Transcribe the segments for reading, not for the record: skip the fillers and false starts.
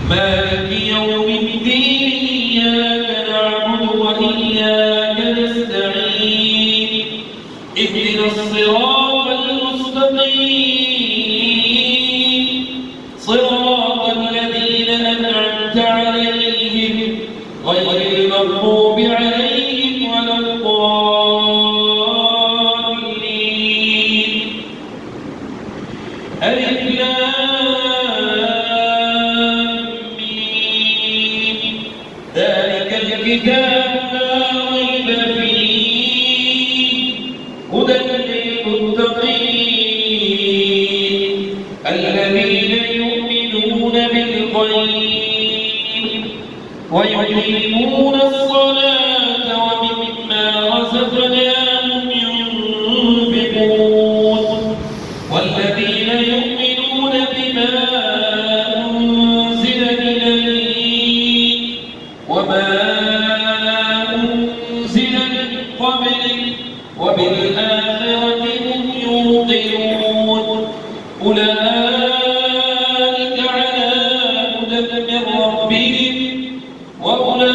مالك يوم الدين إياك نعبد وإياك نستعين اهدنا الصراط المستقيم صراط الذين أنعمت عليهم غير المغضوب عليهم ولا الضالين. ألف لام ميم ذلك الكتاب لا ريب فيه هدى للمتقين الذين يؤمنون بالغيب ويقيمون الصلاة ومما رزقناهم ينفقون والذين يؤمنون بما أنزل إليك وما أنزل من قبلك وبالآخرة هم يوقنون أولئك على هدى من ربهم وأولئك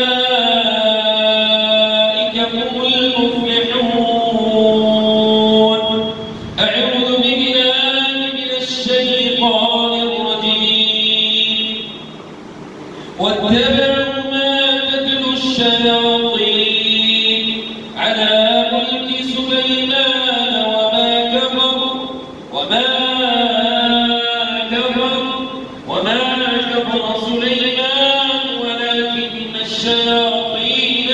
هم المفلحون. أعوذ بالله من الشيطان الرجيم. واتبعوا ما تتلو الشياطين على ملك سليمان وما كفر سليمان ولكن الشياطين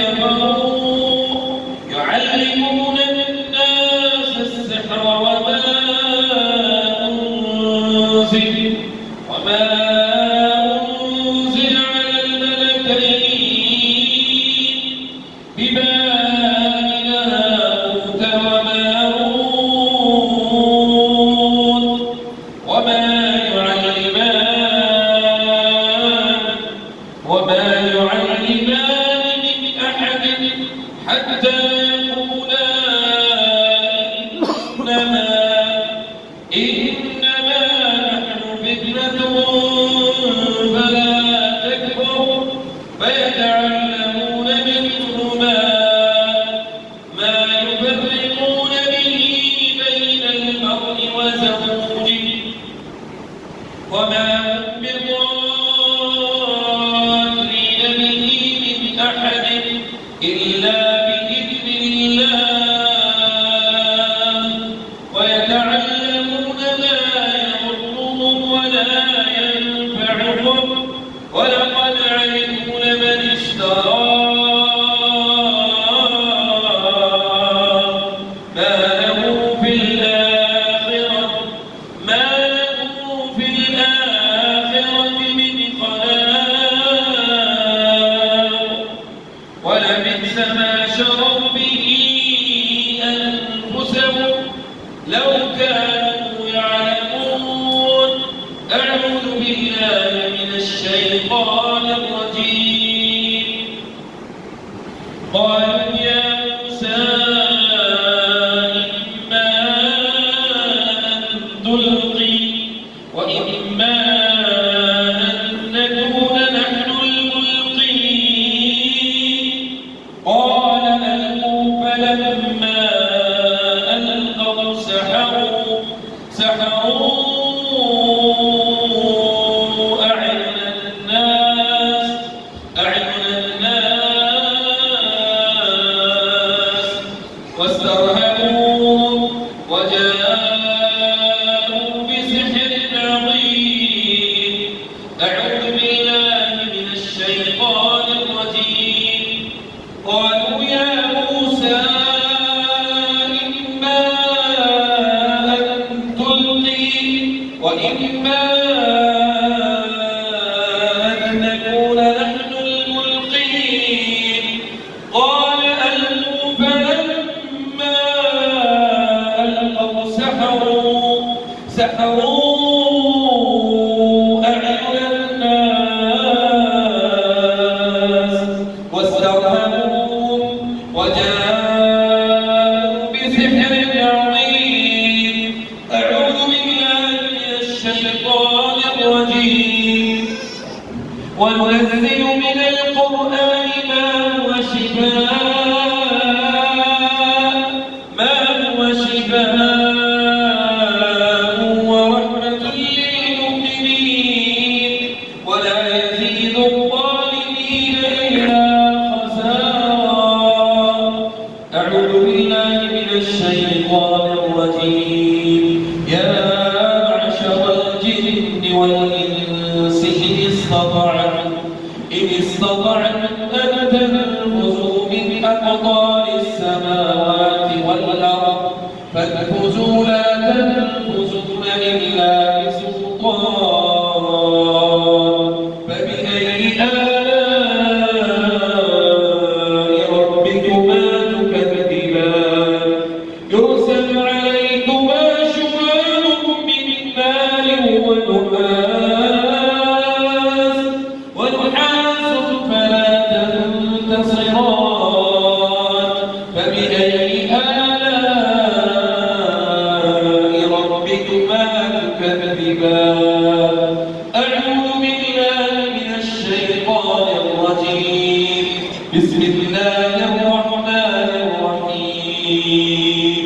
كفروا يعلمون الناس السحر وما أنزل على الملكين ببابل هاروت وماروت وما يعلمان من أحد حتى يقولا إنما نحن فتنة فلا تكفر فيتعلمون منهما ما يفرقون به بين المرء وزوجه وما هم بضارين به من أحد إلا بإذن الله ويتعلمون ما يضرهم ولا ينفعهم ولقد علموا لمن اشتراه ما له في الآخرة من خلاق ولبئس ما شروا به أنفسهم لو كانوا يعلمون. أعوذ بالله من الشيطان الرجيم. قالوا يا موسى إما أن تلقي وإما أن نكون نحن الملقين قال ألقوا فلما ألقوا سحروا أعين الناس واسترهبوا وجاءوا بسحر عظيم. أعوذ بالله من الشيطان الرجيم. قالوا يا موسى إما أن تلقي وإما أن نكون نحن الملقين قال ألقوا فلما ألقوا سحروا أعين الناس واسترهبوا وجاءوا بسحر عظيم. وننزل من القرآن ما هو شفاء ورحمة للمؤمنين ولا يزيد الظالمين إلا خسارا. أعوذ بالله من الشيطان الرجيم. يا معشر الجن والإنس إن استطعتم أن تنفذوا من أقطار السماوات والأرض فانفذوا لا تنفذون إلا بسلطان. فبأي آلاء ربكما تكذبان؟ يرسل عليكما شواظ من نار ونحاس فلا تنتصران. فبأي آلاء ربكما تكذبان؟ أعوذ بالله من الشيطان الرجيم. بسم الله الرحمن الرحيم.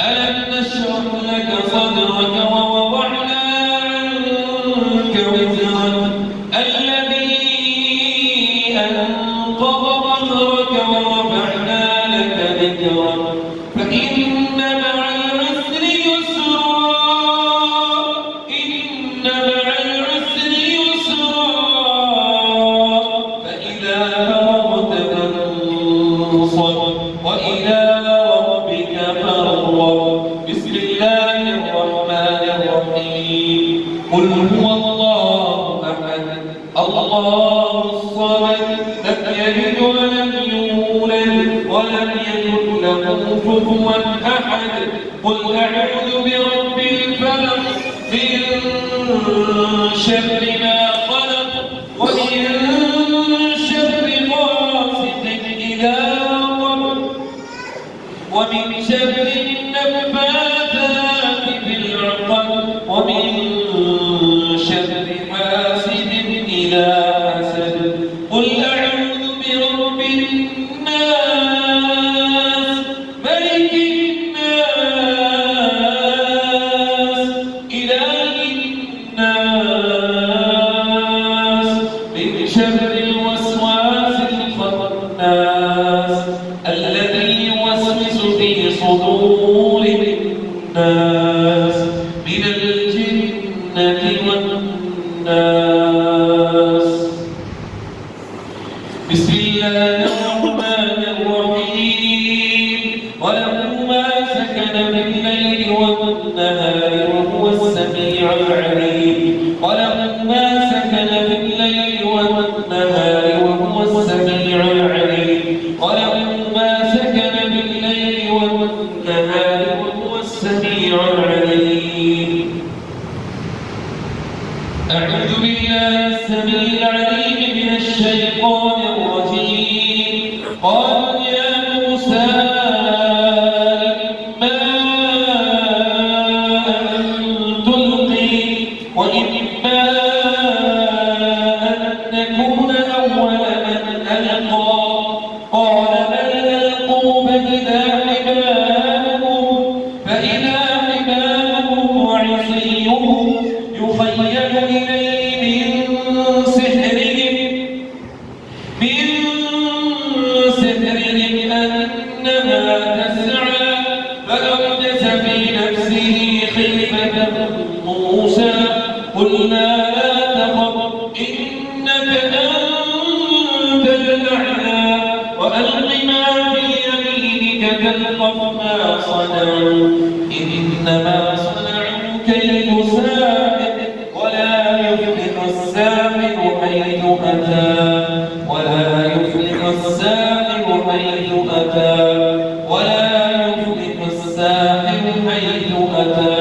ألم نشرح لك صدرك ووضعنا عنك وزرك الذي أنقض ظهرك ورفعنا لك ذكرك فإن مع العسر يسرا فإذا فرغت فانصب وإلى ربك فارغب. بسم الله الرحمن الرحيم. قل هو الله أحد الله الصمد لم يلد ولم يولد ولم يكن له كفوا أحد. قل أعوذ برب الفلق من شر ما خلق ومن شر غاسق إذا وقب ومن شر النفاثات في العقد ومن شر حاسد إذا حسد. قل أعوذ برب الناس ملك الناس إله الناس من شر الوسواس الخناس الذي يوسوس في صدور الناس من الجنة والناس. بسم الله الرحمن الرحيم. وله ما سكن بالليل والنهار وهو السميع العليم. وله ما سكن بالليل والنهار وهو السميع العليم. وله ما سكن بالليل والنهار وهو السميع العليم. أعوذ بالله السميع العليم من الشيطان الرجيم. قالوا يا موسى إما أن تلقي وإما أن نكون أول من ألقى. قال بل ألقوا فإذا حبالهم وعصيهم يخيل إليه من سحرهم أنها تسعى. فأوجس في نفسه خيفة موسى. قلنا لا تخف إنك أنت الأعلى وألق ما في يمينك تلقف ما صنعوا إنما صنعوا كيد ساحر ولا يفلح الساحر حيث أتى. ولا يفلح الساحر حيث أتى.